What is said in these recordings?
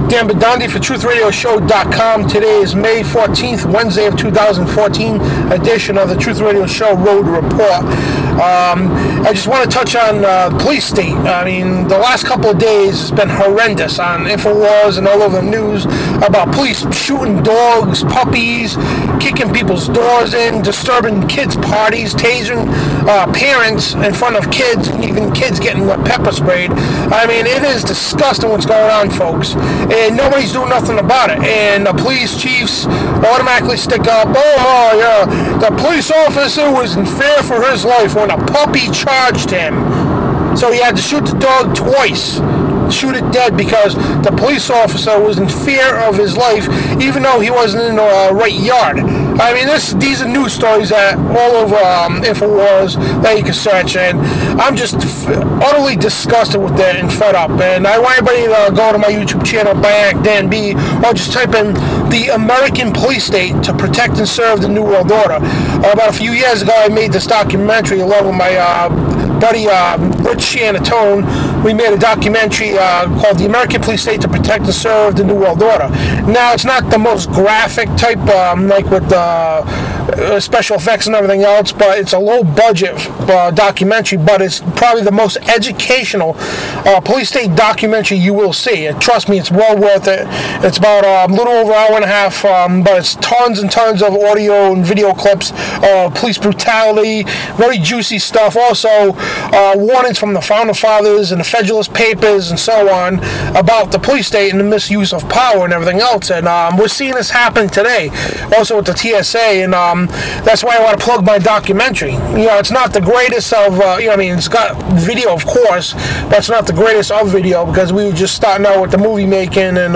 Dan Bidondi for TruthRadioShow.com. Today is May 14th, Wednesday of 2014 edition of the Truth Radio Show Road Report. I just want to touch on police state. I mean, the last couple of days has been horrendous on InfoWars and all over the news about police shooting dogs, puppies, kicking people's doors in, disturbing kids' parties, tasing parents in front of kids, and even kids getting pepper sprayed. I mean, it is disgusting what's going on, folks. And nobody's doing nothing about it. And the police chiefs automatically stick up, oh yeah, the police officer was in fear for his life when a puppy charged him. So he had to shoot the dog twice, shoot it dead, because the police officer was in fear of his life, even though he wasn't in the right yard. I mean, these are news stories that all over InfoWars that you can search, and I'm just utterly disgusted with that and fed up. And I want everybody to go to my YouTube channel, Dan B, or just type in the American Police State to Protect and Serve the New World Order. About a few years ago, I made this documentary along with my buddy Rich Shanatone. We made a documentary called The American Police State to Protect and Serve the New World Order. Now, it's not the most graphic type, like with special effects and everything else, but it's a low-budget documentary, but it's probably the most educational police state documentary you will see. Trust me, it's well worth it. It's about a little over an hour and a half, but it's tons and tons of audio and video clips of police brutality, very juicy stuff. Also, warnings from the Founder Fathers and the Federalist Papers and so on about the police state and the misuse of power and everything else. And we're seeing this happen today, also with the TSA, and that's why I want to plug my documentary. You know, it's not the greatest of, you know, I mean, it's got video, of course, but it's not the greatest of video because we were just starting out with the movie making, and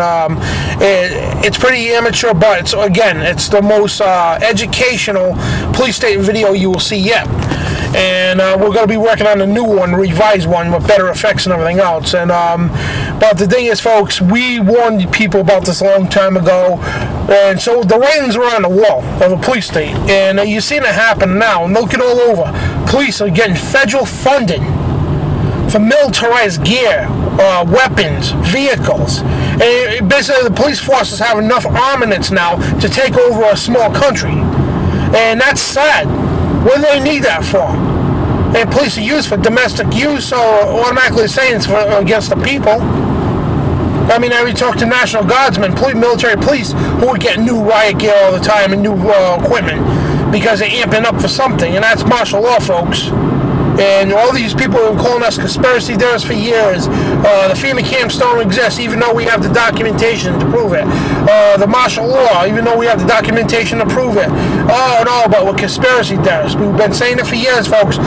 it's pretty amateur, but it's, again, it's the most educational police state video you will see yet. And we're going to be working on a new one, a revised one with better effects and everything else. And but the thing is, folks, we warned people about this a long time ago, and so the writings were on the wall of a police state, and you're seeing it happen now. And look it all over. Police are getting federal funding for militarized gear, weapons, vehicles. And basically, the police forces have enough armaments now to take over a small country, and that's sad. What do they need that for? And police are used for domestic use, so automatically saying it's against the people. I mean, I talk to National Guardsmen, military police, who are getting new riot gear all the time and new equipment because they're amping up for something, and that's martial law, folks. And all these people have been calling us conspiracy theorists for years. The FEMA camps don't exist, even though we have the documentation to prove it. The martial law, even though we have the documentation to prove it. Oh, no, but we're conspiracy theorists. We've been saying it for years, folks.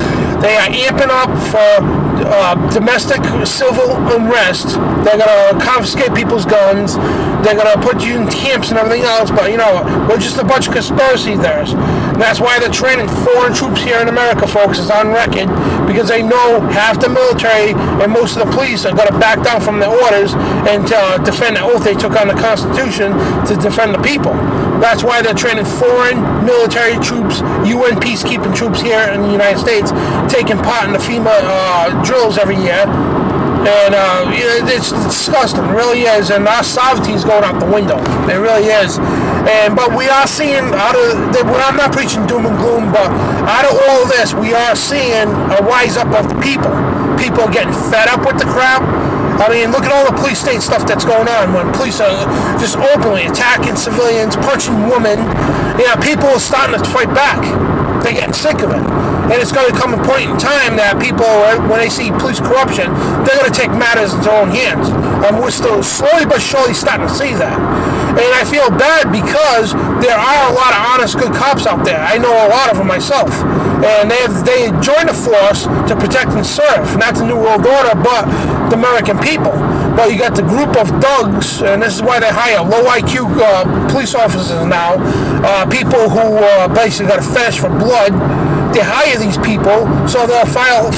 They are amping up for domestic civil unrest. They're going to confiscate people's guns. They're going to put you in camps and everything else. But, you know, we're just a bunch of conspiracy theorists. And that's why they're training foreign troops here in America, folks. It's on record. Because they know half the military and most of the police are going to back down from their orders and defend the oath they took on the Constitution to defend the people. That's why they're training foreign military troops, UN peacekeeping troops here in the United States, taking part in the FEMA drills every year. And it's disgusting, it really is, and our sovereignty is going out the window. It really is. But we are seeing, I'm not preaching doom and gloom, but out of all this, we are seeing a rise up of the people. People are getting fed up with the crap. I mean, look at all the police state stuff that's going on when police are just openly attacking civilians, punching women. Yeah, people are starting to fight back. They're getting sick of it. And it's going to come a point in time that people, when they see police corruption, they're going to take matters into their own hands. And we're still slowly but surely starting to see that. And I feel bad because there are a lot of honest, good cops out there. I know a lot of them myself. And they join the force to protect and serve, not the New World Order, but the American people. But you got the group of thugs, and this is why they hire low IQ police officers now, people who basically got a fetish for blood. They hire these people so they'll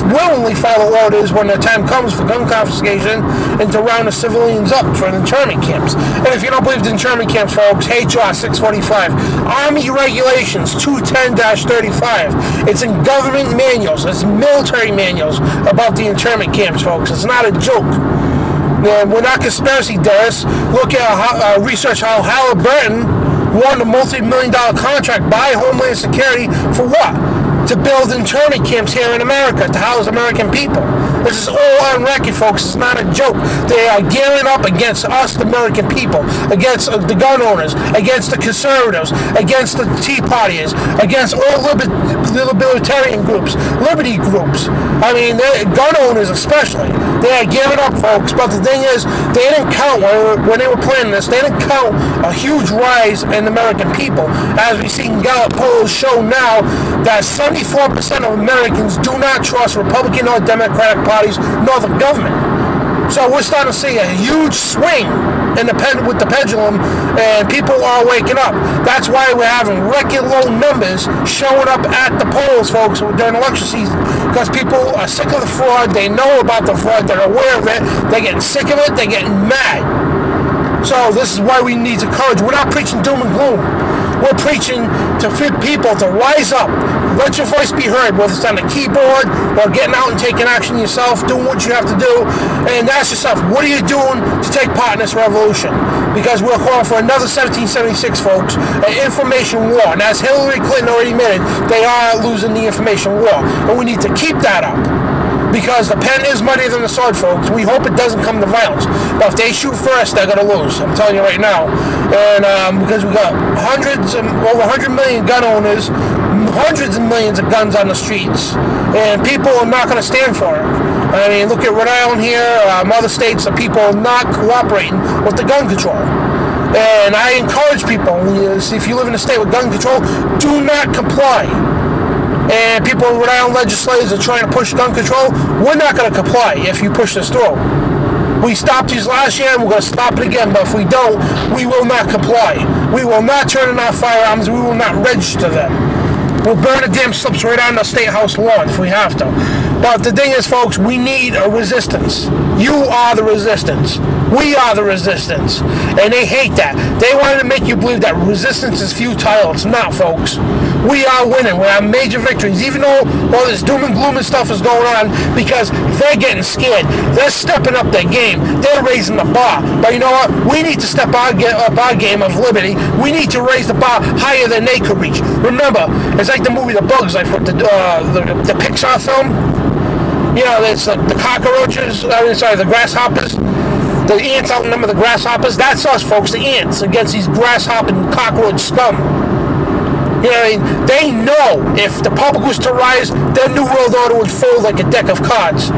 willingly file orders when the time comes for gun confiscation and to round the civilians up for the internment camps. And if you don't believe the internment camps, folks, HR 645, Army Regulations 210-35. It's in government manuals, it's military manuals about the internment camps, folks. It's not a joke. And we're not conspiracy theorists. Look at research how Halliburton won a multi-million-dollar contract by Homeland Security for what? To build internment camps here in America to house American people. This is all on record, folks. It's not a joke. They are gearing up against us, the American people, against the gun owners, against the conservatives, against the Tea Partiers, against all libertarian groups, liberty groups. I mean, gun owners especially. They are gearing up, folks. But the thing is, they didn't count when they were planning this. They didn't count a huge rise in the American people. As we see Gallup polls show now that 74% of Americans do not trust Republican or Democratic parties nor the government. So we're starting to see a huge swing in with the pendulum, and people are waking up. That's why we're having record low numbers showing up at the polls, folks, during election season, because people are sick of the fraud. They know about the fraud. They're aware of it. They're getting sick of it. They're getting mad. So this is why we need to courage. We're not preaching doom and gloom. We're preaching to fit people to rise up. Let your voice be heard, whether it's on the keyboard or getting out and taking action yourself, doing what you have to do, and ask yourself, what are you doing to take part in this revolution? Because we're calling for another 1776, folks, an information war. And as Hillary Clinton already admitted, they are losing the information war. And we need to keep that up. Because the pen is mightier than the sword, folks. We hope it doesn't come to violence. But if they shoot first, they're going to lose. I'm telling you right now. And because we got over 100 million gun owners, hundreds of millions of guns on the streets, and people are not going to stand for it. I mean, look at Rhode Island here, other states, the people are not cooperating with the gun control. And I encourage people, if you live in a state with gun control, do not comply. And people in Rhode Island legislators are trying to push gun control. We're not going to comply if you push this through. We stopped these last year and we're going to stop it again. But if we don't, we will not comply. We will not turn in our firearms. We will not register them. We'll burn the damn slips right on the State House lawn if we have to. But the thing is, folks, we need a resistance. You are the resistance. We are the resistance. And they hate that. They wanted to make you believe that resistance is futile. It's not, folks. We are winning. We have major victories. Even though all this doom and gloom and stuff is going on, because they're getting scared. They're stepping up their game. They're raising the bar. But you know what? We need to step up our game of liberty. We need to raise the bar higher than they could reach. Remember, it's like the movie The Bugs Life, the Pixar film. You know, it's the cockroaches, the grasshoppers. The ants outnumber the grasshoppers. That's us, folks, the ants, against these grasshopping cockroach scum. You know, they know if the public was to rise, their new world order would fold like a deck of cards.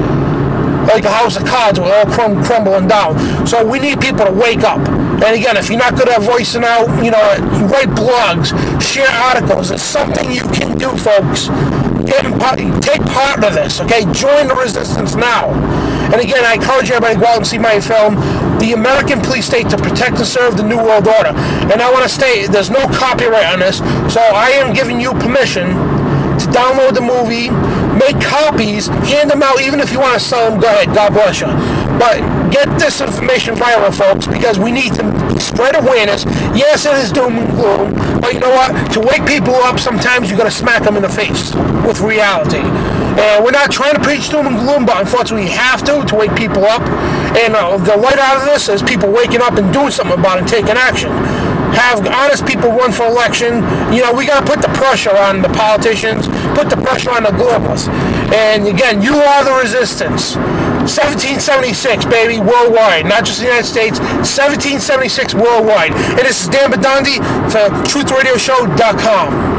Like a house of cards with all crumbling down. So we need people to wake up. And again, if you're not good at voicing out, you know, you write blogs, share articles. It's something you can do, folks. Take part of this, okay? Join the resistance now. And again, I encourage everybody to go out and see my film, The American Police State to Protect and Serve the New World Order. And I want to state, there's no copyright on this, so I am giving you permission to download the movie, make copies, hand them out, even if you want to sell them, go ahead, God bless you. But get this information viral, folks, because we need to spread awareness. Yes, it is doom and gloom, but you know what? To wake people up, sometimes you got to smack them in the face with reality. And we're not trying to preach doom and gloom, but unfortunately we have to wake people up. And the light out of this is people waking up and doing something about it and taking action. Have honest people run for election. You know, we got to put the pressure on the politicians, put the pressure on the globalists. And again, you are the resistance. 1776, baby, worldwide, not just the United States, 1776 worldwide. And this is Dan Bidondi for TruthRadioShow.com.